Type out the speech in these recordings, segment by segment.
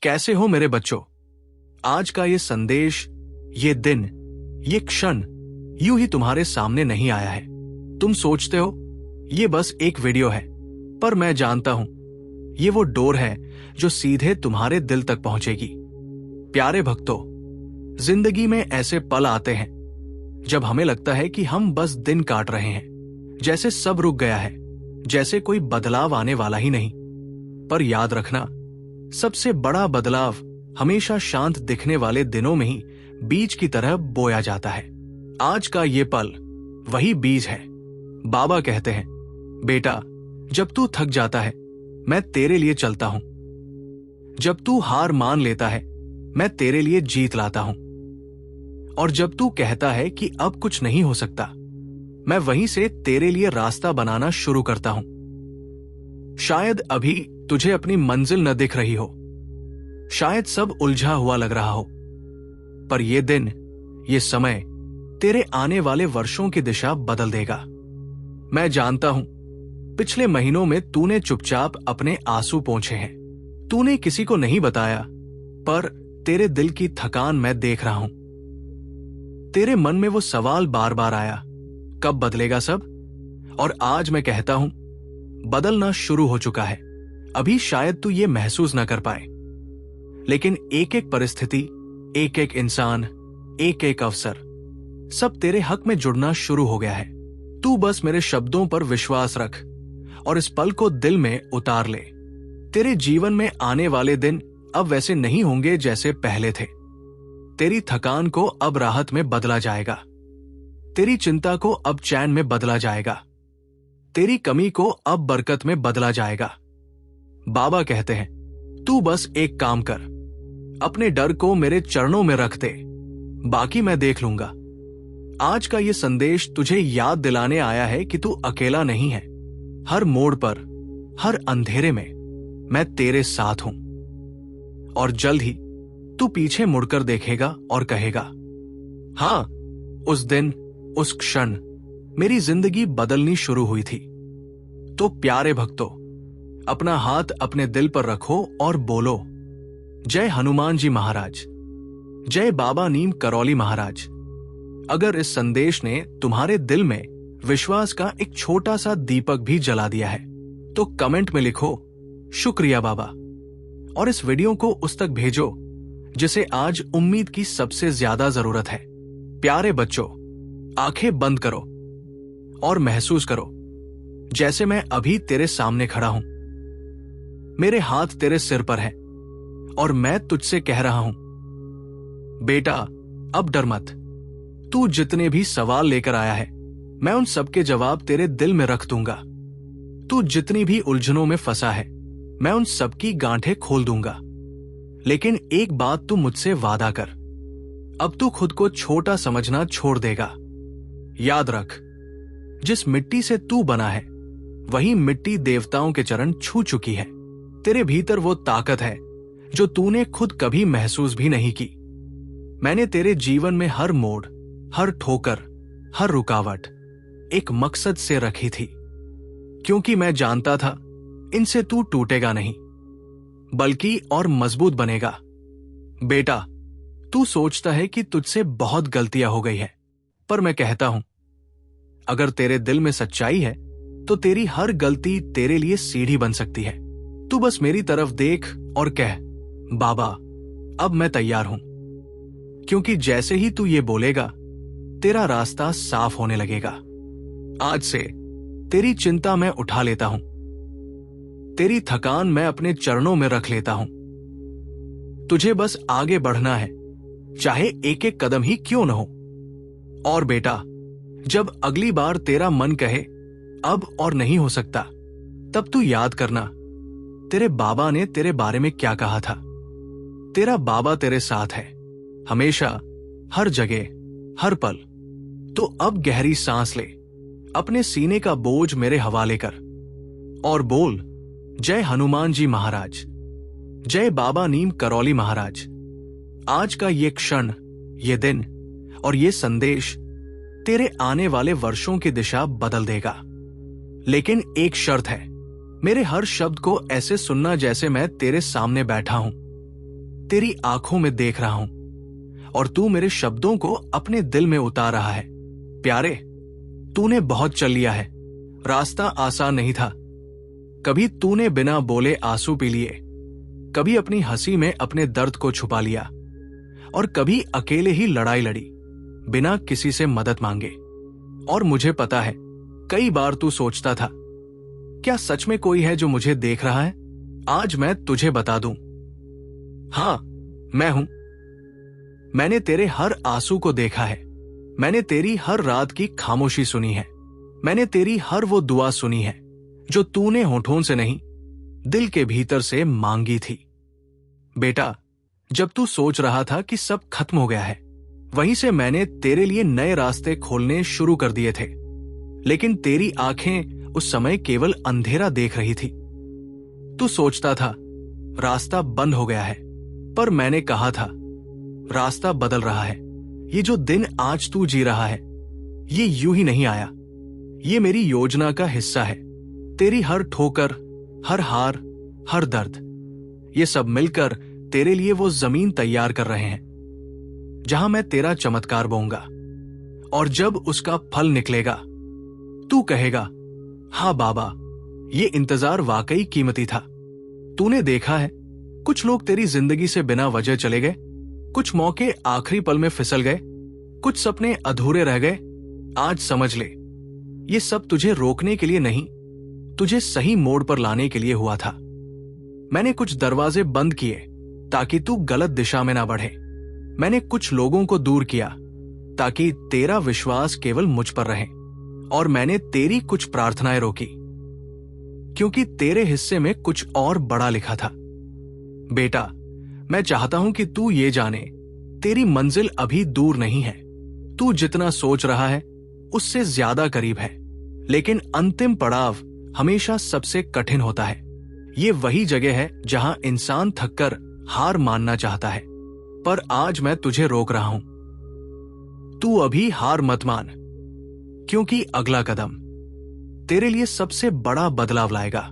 कैसे हो मेरे बच्चों? आज का ये संदेश, ये दिन, ये क्षण यूं ही तुम्हारे सामने नहीं आया है। तुम सोचते हो ये बस एक वीडियो है, पर मैं जानता हूं ये वो डोर है जो सीधे तुम्हारे दिल तक पहुंचेगी। प्यारे भक्तों, जिंदगी में ऐसे पल आते हैं जब हमें लगता है कि हम बस दिन काट रहे हैं, जैसे सब रुक गया है, जैसे कोई बदलाव आने वाला ही नहीं। पर याद रखना, सबसे बड़ा बदलाव हमेशा शांत दिखने वाले दिनों में ही बीज की तरह बोया जाता है। आज का ये पल वही बीज है। बाबा कहते हैं, बेटा, जब तू थक जाता है मैं तेरे लिए चलता हूं। जब तू हार मान लेता है मैं तेरे लिए जीत लाता हूं। और जब तू कहता है कि अब कुछ नहीं हो सकता, मैं वहीं से तेरे लिए रास्ता बनाना शुरू करता हूं। शायद अभी तुझे अपनी मंजिल न दिख रही हो, शायद सब उलझा हुआ लग रहा हो, पर यह दिन, ये समय तेरे आने वाले वर्षों की दिशा बदल देगा। मैं जानता हूं पिछले महीनों में तूने चुपचाप अपने आंसू पोंछे हैं। तूने किसी को नहीं बताया, पर तेरे दिल की थकान मैं देख रहा हूं। तेरे मन में वो सवाल बार बार आया, कब बदलेगा सब? और आज मैं कहता हूं बदलना शुरू हो चुका है। अभी शायद तू ये महसूस ना कर पाए, लेकिन एक एक परिस्थिति, एक एक इंसान, एक एक अवसर, सब तेरे हक में जुड़ना शुरू हो गया है। तू बस मेरे शब्दों पर विश्वास रख और इस पल को दिल में उतार ले। तेरे जीवन में आने वाले दिन अब वैसे नहीं होंगे जैसे पहले थे। तेरी थकान को अब राहत में बदला जाएगा, तेरी चिंता को अब चैन में बदला जाएगा, तेरी कमी को अब बरकत में बदला जाएगा। बाबा कहते हैं, तू बस एक काम कर, अपने डर को मेरे चरणों में रख दे, बाकी मैं देख लूंगा। आज का ये संदेश तुझे याद दिलाने आया है कि तू अकेला नहीं है। हर मोड़ पर, हर अंधेरे में मैं तेरे साथ हूं। और जल्द ही तू पीछे मुड़कर देखेगा और कहेगा, हां, उस दिन, उस क्षण मेरी जिंदगी बदलनी शुरू हुई थी। तो प्यारे भक्तों, अपना हाथ अपने दिल पर रखो और बोलो, जय हनुमान जी महाराज, जय बाबा नीम करौली महाराज। अगर इस संदेश ने तुम्हारे दिल में विश्वास का एक छोटा सा दीपक भी जला दिया है, तो कमेंट में लिखो, शुक्रिया बाबा। और इस वीडियो को उस तक भेजो जिसे आज उम्मीद की सबसे ज्यादा जरूरत है। प्यारे बच्चों, आंखें बंद करो और महसूस करो जैसे मैं अभी तेरे सामने खड़ा हूं। मेरे हाथ तेरे सिर पर हैं और मैं तुझसे कह रहा हूं, बेटा, अब डर मत। तू जितने भी सवाल लेकर आया है, मैं उन सबके जवाब तेरे दिल में रख दूंगा। तू जितनी भी उलझनों में फंसा है, मैं उन सबकी गांठें खोल दूंगा। लेकिन एक बात तू मुझसे वादा कर, अब तू खुद को छोटा समझना छोड़ देगा। याद रख, जिस मिट्टी से तू बना है वही मिट्टी देवताओं के चरण छू चुकी है। तेरे भीतर वो ताकत है जो तूने खुद कभी महसूस भी नहीं की। मैंने तेरे जीवन में हर मोड़, हर ठोकर, हर रुकावट एक मकसद से रखी थी, क्योंकि मैं जानता था इनसे तू टूटेगा नहीं, बल्कि और मजबूत बनेगा। बेटा, तू सोचता है कि तुझसे बहुत गलतियां हो गई है, पर मैं कहता हूं, अगर तेरे दिल में सच्चाई है तो तेरी हर गलती तेरे लिए सीढ़ी बन सकती है। तू बस मेरी तरफ देख और कह, बाबा, अब मैं तैयार हूं। क्योंकि जैसे ही तू ये बोलेगा, तेरा रास्ता साफ होने लगेगा। आज से तेरी चिंता मैं उठा लेता हूं, तेरी थकान मैं अपने चरणों में रख लेता हूं। तुझे बस आगे बढ़ना है, चाहे एक एक कदम ही क्यों न हो। और बेटा, जब अगली बार तेरा मन कहे अब और नहीं हो सकता, तब तू याद करना तेरे बाबा ने तेरे बारे में क्या कहा था। तेरा बाबा तेरे साथ है, हमेशा, हर जगह, हर पल। तो अब गहरी सांस ले, अपने सीने का बोझ मेरे हवाले कर और बोल, जय हनुमान जी महाराज, जय बाबा नीम करौली महाराज। आज का ये क्षण, ये दिन और ये संदेश तेरे आने वाले वर्षों की दिशा बदल देगा। लेकिन एक शर्त है, मेरे हर शब्द को ऐसे सुनना जैसे मैं तेरे सामने बैठा हूं। तेरी आंखों में देख रहा हूं और तू मेरे शब्दों को अपने दिल में उतार रहा है। प्यारे, तूने बहुत चल लिया है। रास्ता आसान नहीं था। कभी तूने बिना बोले आंसू पी लिए, कभी अपनी हंसी में अपने दर्द को छुपा लिया और कभी अकेले ही लड़ाई लड़ी बिना किसी से मदद मांगे। और मुझे पता है, कई बार तू सोचता था, क्या सच में कोई है जो मुझे देख रहा है? आज मैं तुझे बता दूं, हां, मैं हूं। मैंने तेरे हर आंसू को देखा है। मैंने तेरी हर रात की खामोशी सुनी है। मैंने तेरी हर वो दुआ सुनी है जो तूने होठों से नहीं, दिल के भीतर से मांगी थी। बेटा, जब तू सोच रहा था कि सब खत्म हो गया है, वहीं से मैंने तेरे लिए नए रास्ते खोलने शुरू कर दिए थे। लेकिन तेरी आंखें उस समय केवल अंधेरा देख रही थी। तू सोचता था रास्ता बंद हो गया है, पर मैंने कहा था रास्ता बदल रहा है। ये जो दिन आज तू जी रहा है, ये यूं ही नहीं आया। ये मेरी योजना का हिस्सा है। तेरी हर ठोकर, हर हार, हर दर्द, ये सब मिलकर तेरे लिए वो जमीन तैयार कर रहे हैं जहां मैं तेरा चमत्कार बोऊंगा। और जब उसका फल निकलेगा, तू कहेगा, हाँ बाबा, ये इंतजार वाकई कीमती था। तूने देखा है, कुछ लोग तेरी जिंदगी से बिना वजह चले गए, कुछ मौके आखिरी पल में फिसल गए, कुछ सपने अधूरे रह गए। आज समझ ले, ये सब तुझे रोकने के लिए नहीं, तुझे सही मोड़ पर लाने के लिए हुआ था। मैंने कुछ दरवाजे बंद किए ताकि तू गलत दिशा में ना बढ़े। मैंने कुछ लोगों को दूर किया ताकि तेरा विश्वास केवल मुझ पर रहे। और मैंने तेरी कुछ प्रार्थनाएं रोकी क्योंकि तेरे हिस्से में कुछ और बड़ा लिखा था। बेटा, मैं चाहता हूं कि तू ये जाने, तेरी मंजिल अभी दूर नहीं है। तू जितना सोच रहा है उससे ज्यादा करीब है। लेकिन अंतिम पड़ाव हमेशा सबसे कठिन होता है। ये वही जगह है जहां इंसान थककर हार मानना चाहता है। पर आज मैं तुझे रोक रहा हूं। तू अभी हार मत मान, क्योंकि अगला कदम तेरे लिए सबसे बड़ा बदलाव लाएगा।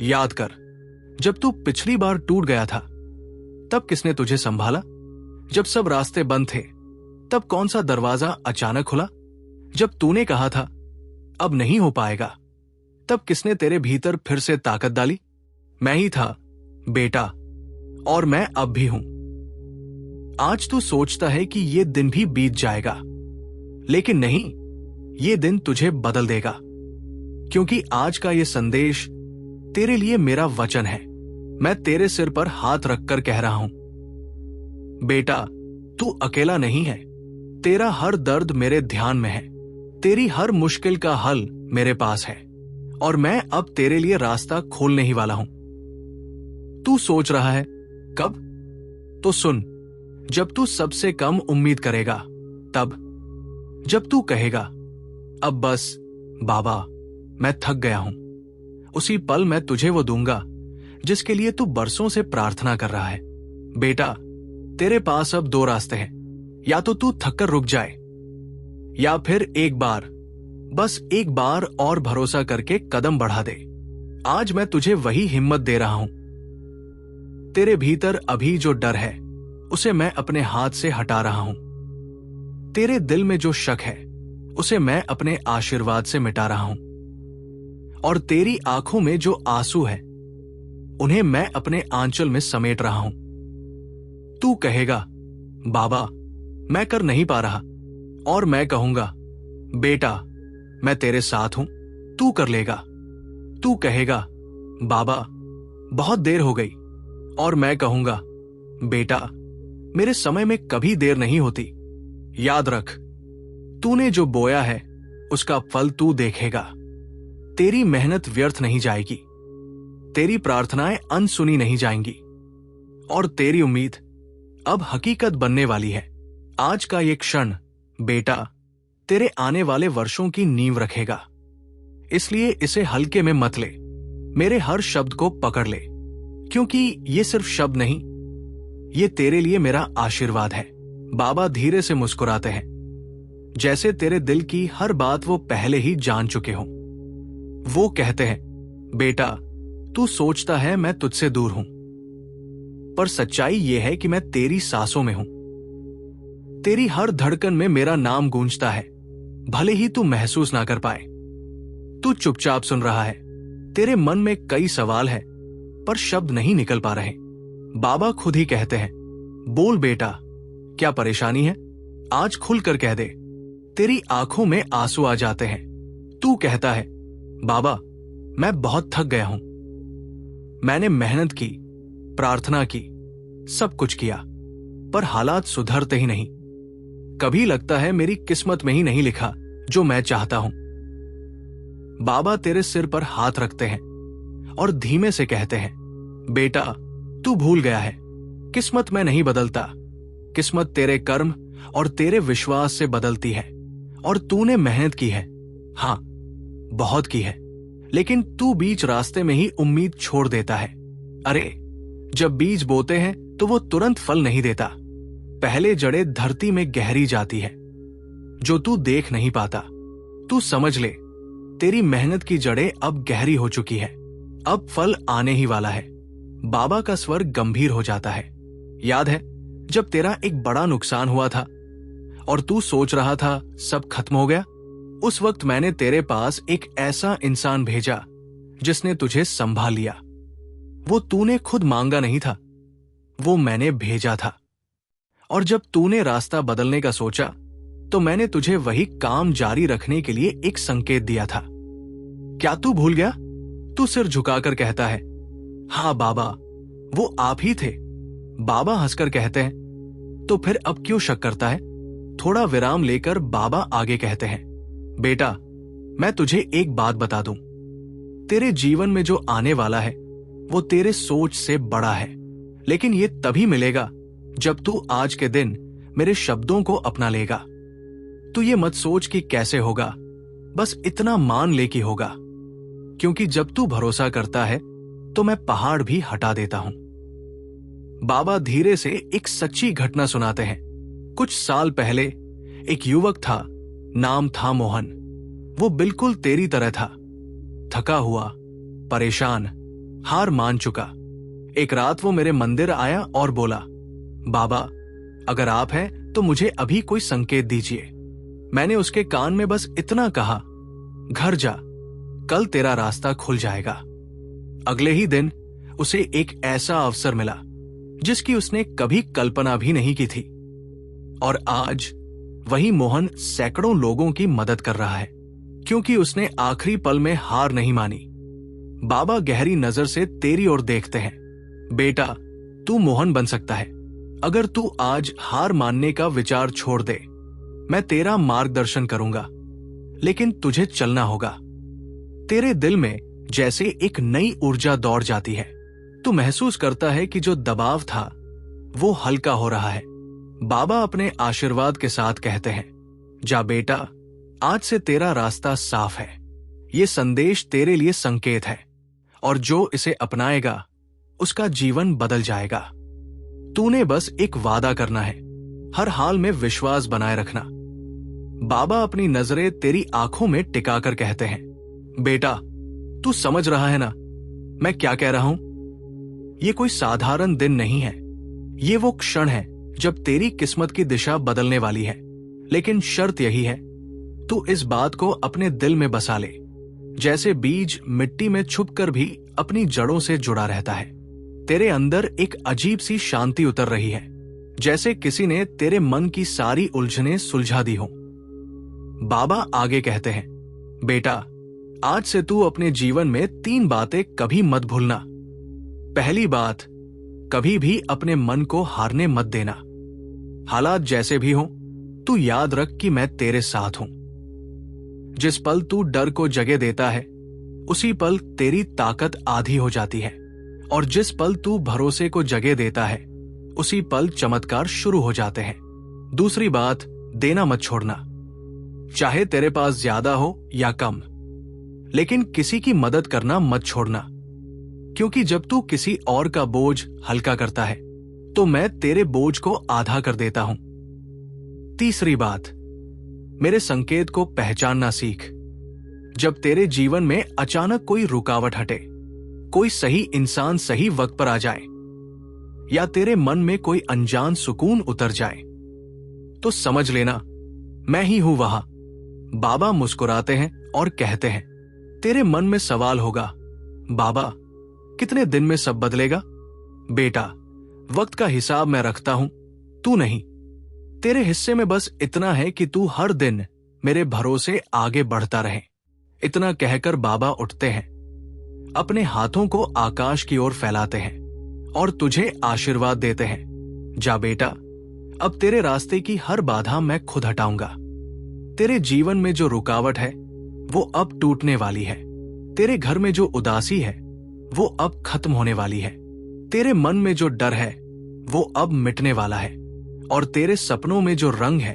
याद कर, जब तू पिछली बार टूट गया था, तब किसने तुझे संभाला? जब सब रास्ते बंद थे, तब कौन सा दरवाजा अचानक खुला? जब तूने कहा था अब नहीं हो पाएगा, तब किसने तेरे भीतर फिर से ताकत डाली? मैं ही था, बेटा, और मैं अब भी हूं। आज तू सोचता है कि ये दिन भी बीत जाएगा, लेकिन नहीं, ये दिन तुझे बदल देगा। क्योंकि आज का ये संदेश तेरे लिए मेरा वचन है। मैं तेरे सिर पर हाथ रखकर कह रहा हूं, बेटा, तू अकेला नहीं है। तेरा हर दर्द मेरे ध्यान में है। तेरी हर मुश्किल का हल मेरे पास है और मैं अब तेरे लिए रास्ता खोलने ही वाला हूं। तू सोच रहा है कब? तो सुन, जब तू सबसे कम उम्मीद करेगा, तब जब तू कहेगा अब बस बाबा, मैं थक गया हूं, उसी पल मैं तुझे वो दूंगा जिसके लिए तू बरसों से प्रार्थना कर रहा है। बेटा, तेरे पास अब दो रास्ते हैं। या तो तू थककर रुक जाए, या फिर एक बार, बस एक बार और भरोसा करके कदम बढ़ा दे। आज मैं तुझे वही हिम्मत दे रहा हूं। तेरे भीतर अभी जो डर है, उसे मैं अपने हाथ से हटा रहा हूं। तेरे दिल में जो शक है, उसे मैं अपने आशीर्वाद से मिटा रहा हूं। और तेरी आंखों में जो आंसू है, उन्हें मैं अपने आंचल में समेट रहा हूं। तू कहेगा, बाबा, मैं कर नहीं पा रहा, और मैं कहूंगा, बेटा, मैं तेरे साथ हूं, तू कर लेगा। तू कहेगा, बाबा, बहुत देर हो गई, और मैं कहूंगा, बेटा, मेरे समय में कभी देर नहीं होती। याद रख, तूने जो बोया है उसका फल तू देखेगा। तेरी मेहनत व्यर्थ नहीं जाएगी, तेरी प्रार्थनाएं अनसुनी नहीं जाएंगी, और तेरी उम्मीद अब हकीकत बनने वाली है। आज का ये क्षण, बेटा, तेरे आने वाले वर्षों की नींव रखेगा। इसलिए इसे हल्के में मत ले। मेरे हर शब्द को पकड़ ले, क्योंकि ये सिर्फ शब्द नहीं, ये तेरे लिए मेरा आशीर्वाद है। बाबा धीरे से मुस्कुराते हैं, जैसे तेरे दिल की हर बात वो पहले ही जान चुके हों। वो कहते हैं, बेटा, तू सोचता है मैं तुझसे दूर हूं, पर सच्चाई यह है कि मैं तेरी सांसों में हूं। तेरी हर धड़कन में मेरा नाम गूंजता है, भले ही तू महसूस ना कर पाए। तू चुपचाप सुन रहा है। तेरे मन में कई सवाल है, पर शब्द नहीं निकल पा रहे। बाबा खुद ही कहते हैं, बोल बेटा, क्या परेशानी है? आज खुलकर कह दे। तेरी आंखों में आंसू आ जाते हैं। तू कहता है, बाबा, मैं बहुत थक गया हूं। मैंने मेहनत की, प्रार्थना की, सब कुछ किया, पर हालात सुधरते ही नहीं। कभी लगता है मेरी किस्मत में ही नहीं लिखा जो मैं चाहता हूं। बाबा तेरे सिर पर हाथ रखते हैं और धीमे से कहते हैं, बेटा, तू भूल गया है, किस्मत में नहीं बदलता। किस्मत तेरे कर्म और तेरे विश्वास से बदलती है। और तूने मेहनत की है, हां, बहुत की है, लेकिन तू बीच रास्ते में ही उम्मीद छोड़ देता है। अरे, जब बीज बोते हैं तो वो तुरंत फल नहीं देता। पहले जड़ें धरती में गहरी जाती है, जो तू देख नहीं पाता। तू समझ ले, तेरी मेहनत की जड़ें अब गहरी हो चुकी है। अब फल आने ही वाला है। बाबा का स्वर गंभीर हो जाता है। याद है जब तेरा एक बड़ा नुकसान हुआ था और तू सोच रहा था सब खत्म हो गया? उस वक्त मैंने तेरे पास एक ऐसा इंसान भेजा जिसने तुझे संभाल लिया। वो तूने खुद मांगा नहीं था, वो मैंने भेजा था। और जब तूने रास्ता बदलने का सोचा तो मैंने तुझे वही काम जारी रखने के लिए एक संकेत दिया था। क्या तू भूल गया? तू सिर झुकाकर कहता है, हाँ बाबा, वो आप ही थे। बाबा हंसकर कहते हैं, तो फिर अब क्यों शक करता है? थोड़ा विराम लेकर बाबा आगे कहते हैं, बेटा, मैं तुझे एक बात बता दूं। तेरे जीवन में जो आने वाला है वो तेरे सोच से बड़ा है, लेकिन ये तभी मिलेगा जब तू आज के दिन मेरे शब्दों को अपना लेगा। तू ये मत सोच कि कैसे होगा, बस इतना मान ले कि होगा, क्योंकि जब तू भरोसा करता है तो मैं पहाड़ भी हटा देता हूं। बाबा धीरे से एक सच्ची घटना सुनाते हैं। कुछ साल पहले एक युवक था, नाम था मोहन। वो बिल्कुल तेरी तरह था, थका हुआ, परेशान, हार मान चुका। एक रात वो मेरे मंदिर आया और बोला, बाबा, अगर आप हैं तो मुझे अभी कोई संकेत दीजिए। मैंने उसके कान में बस इतना कहा, घर जा, कल तेरा रास्ता खुल जाएगा। अगले ही दिन उसे एक ऐसा अवसर मिला जिसकी उसने कभी कल्पना भी नहीं की थी। और आज वही मोहन सैकड़ों लोगों की मदद कर रहा है, क्योंकि उसने आखिरी पल में हार नहीं मानी। बाबा गहरी नजर से तेरी ओर देखते हैं। बेटा, तू मोहन बन सकता है अगर तू आज हार मानने का विचार छोड़ दे। मैं तेरा मार्गदर्शन करूंगा, लेकिन तुझे चलना होगा। तेरे दिल में जैसे एक नई ऊर्जा दौड़ जाती है। तू महसूस करता है कि जो दबाव था वो हल्का हो रहा है। बाबा अपने आशीर्वाद के साथ कहते हैं, जा बेटा, आज से तेरा रास्ता साफ है। ये संदेश तेरे लिए संकेत है, और जो इसे अपनाएगा उसका जीवन बदल जाएगा। तूने बस एक वादा करना है, हर हाल में विश्वास बनाए रखना। बाबा अपनी नजरें तेरी आंखों में टिकाकर कहते हैं, बेटा, तू समझ रहा है ना मैं क्या कह रहा हूं? ये कोई साधारण दिन नहीं है। ये वो क्षण है जब तेरी किस्मत की दिशा बदलने वाली है। लेकिन शर्त यही है, तू इस बात को अपने दिल में बसा ले। जैसे बीज मिट्टी में छुपकर भी अपनी जड़ों से जुड़ा रहता है, तेरे अंदर एक अजीब सी शांति उतर रही है, जैसे किसी ने तेरे मन की सारी उलझनें सुलझा दी हो। बाबा आगे कहते हैं, बेटा, आज से तू अपने जीवन में 3 बातें कभी मत भूलना। पहली बात, कभी भी अपने मन को हारने मत देना। हालात जैसे भी हों, तू याद रख कि मैं तेरे साथ हूं। जिस पल तू डर को जगह देता है, उसी पल तेरी ताकत आधी हो जाती है, और जिस पल तू भरोसे को जगह देता है, उसी पल चमत्कार शुरू हो जाते हैं। दूसरी बात, देना मत छोड़ना। चाहे तेरे पास ज्यादा हो या कम, लेकिन किसी की मदद करना मत छोड़ना, क्योंकि जब तू किसी और का बोझ हल्का करता है तो मैं तेरे बोझ को आधा कर देता हूं। तीसरी बात, मेरे संकेत को पहचानना सीख। जब तेरे जीवन में अचानक कोई रुकावट हटे, कोई सही इंसान सही वक्त पर आ जाए, या तेरे मन में कोई अनजान सुकून उतर जाए तो समझ लेना मैं ही हूं वहां। बाबा मुस्कुराते हैं और कहते हैं, तेरे मन में सवाल होगा, बाबा कितने दिन में सब बदलेगा? बेटा, वक्त का हिसाब मैं रखता हूं, तू नहीं। तेरे हिस्से में बस इतना है कि तू हर दिन मेरे भरोसे आगे बढ़ता रहे। इतना कहकर बाबा उठते हैं, अपने हाथों को आकाश की ओर फैलाते हैं और तुझे आशीर्वाद देते हैं। जा बेटा, अब तेरे रास्ते की हर बाधा मैं खुद हटाऊंगा। तेरे जीवन में जो रुकावट है वो अब टूटने वाली है। तेरे घर में जो उदासी है वो अब खत्म होने वाली है। तेरे मन में जो डर है वो अब मिटने वाला है और तेरे सपनों में जो रंग है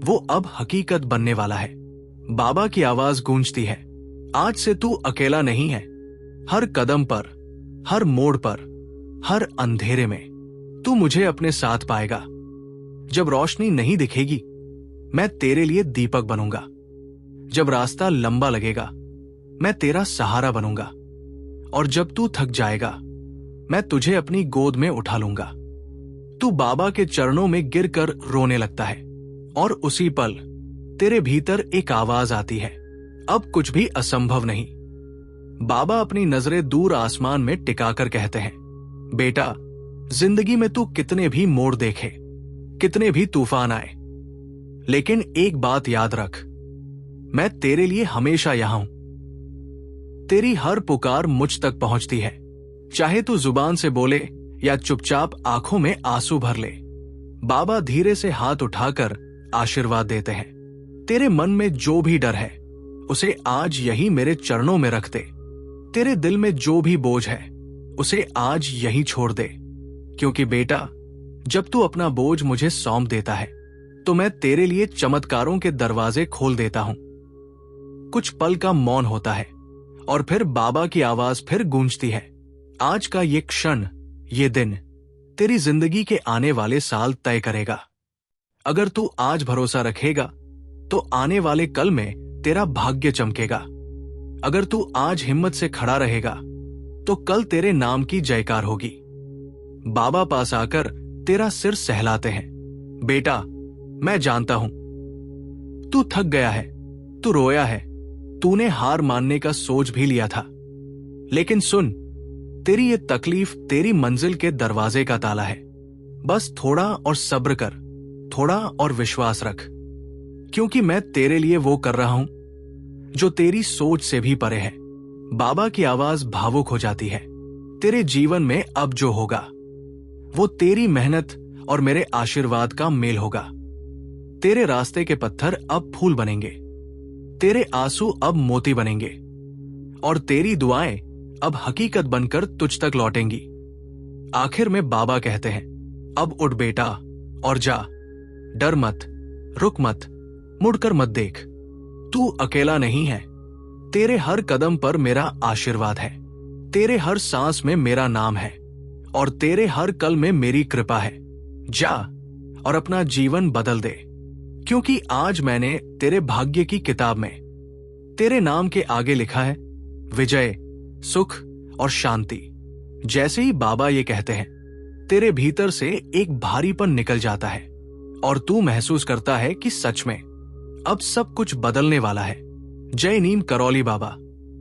वो अब हकीकत बनने वाला है। बाबा की आवाज गूंजती है, आज से तू अकेला नहीं है। हर कदम पर, हर मोड़ पर, हर अंधेरे में तू मुझे अपने साथ पाएगा। जब रोशनी नहीं दिखेगी मैं तेरे लिए दीपक बनूंगा। जब रास्ता लंबा लगेगा मैं तेरा सहारा बनूंगा और जब तू थक जाएगा मैं तुझे अपनी गोद में उठा लूंगा। तू बाबा के चरणों में गिरकर रोने लगता है और उसी पल तेरे भीतर एक आवाज आती है, अब कुछ भी असंभव नहीं। बाबा अपनी नजरें दूर आसमान में टिकाकर कहते हैं, बेटा, जिंदगी में तू कितने भी मोड़ देखे, कितने भी तूफान आए, लेकिन एक बात याद रख, मैं तेरे लिए हमेशा यहां हूं। तेरी हर पुकार मुझ तक पहुंचती है, चाहे तू जुबान से बोले या चुपचाप आंखों में आंसू भर ले। बाबा धीरे से हाथ उठाकर आशीर्वाद देते हैं। तेरे मन में जो भी डर है उसे आज यही मेरे चरणों में रख दे। तेरे दिल में जो भी बोझ है उसे आज यही छोड़ दे, क्योंकि बेटा, जब तू अपना बोझ मुझे सौंप देता है तो मैं तेरे लिए चमत्कारों के दरवाजे खोल देता हूं। कुछ पल का मौन होता है और फिर बाबा की आवाज फिर गूंजती है, आज का ये क्षण, ये दिन तेरी जिंदगी के आने वाले साल तय करेगा। अगर तू आज भरोसा रखेगा तो आने वाले कल में तेरा भाग्य चमकेगा। अगर तू आज हिम्मत से खड़ा रहेगा तो कल तेरे नाम की जयकार होगी। बाबा पास आकर तेरा सिर सहलाते हैं, बेटा, मैं जानता हूं तू थक गया है, तू रोया है, तूने हार मानने का सोच भी लिया था, लेकिन सुन, तेरी ये तकलीफ तेरी मंजिल के दरवाजे का ताला है। बस थोड़ा और सब्र कर, थोड़ा और विश्वास रख, क्योंकि मैं तेरे लिए वो कर रहा हूं जो तेरी सोच से भी परे है। बाबा की आवाज भावुक हो जाती है। तेरे जीवन में अब जो होगा वो तेरी मेहनत और मेरे आशीर्वाद का मेल होगा। तेरे रास्ते के पत्थर अब फूल बनेंगे, तेरे आंसू अब मोती बनेंगे और तेरी दुआएं अब हकीकत बनकर तुझ तक लौटेंगी। आखिर में बाबा कहते हैं, अब उठ बेटा और जा, डर मत, रुक मत, मुड़कर मत देख। तू अकेला नहीं है, तेरे हर कदम पर मेरा आशीर्वाद है, तेरे हर सांस में मेरा नाम है और तेरे हर कल में मेरी कृपा है। जा और अपना जीवन बदल दे, क्योंकि आज मैंने तेरे भाग्य की किताब में तेरे नाम के आगे लिखा है विजय, सुख और शांति। जैसे ही बाबा ये कहते हैं, तेरे भीतर से एक भारीपन निकल जाता है और तू महसूस करता है कि सच में अब सब कुछ बदलने वाला है। जय नीम करौली बाबा।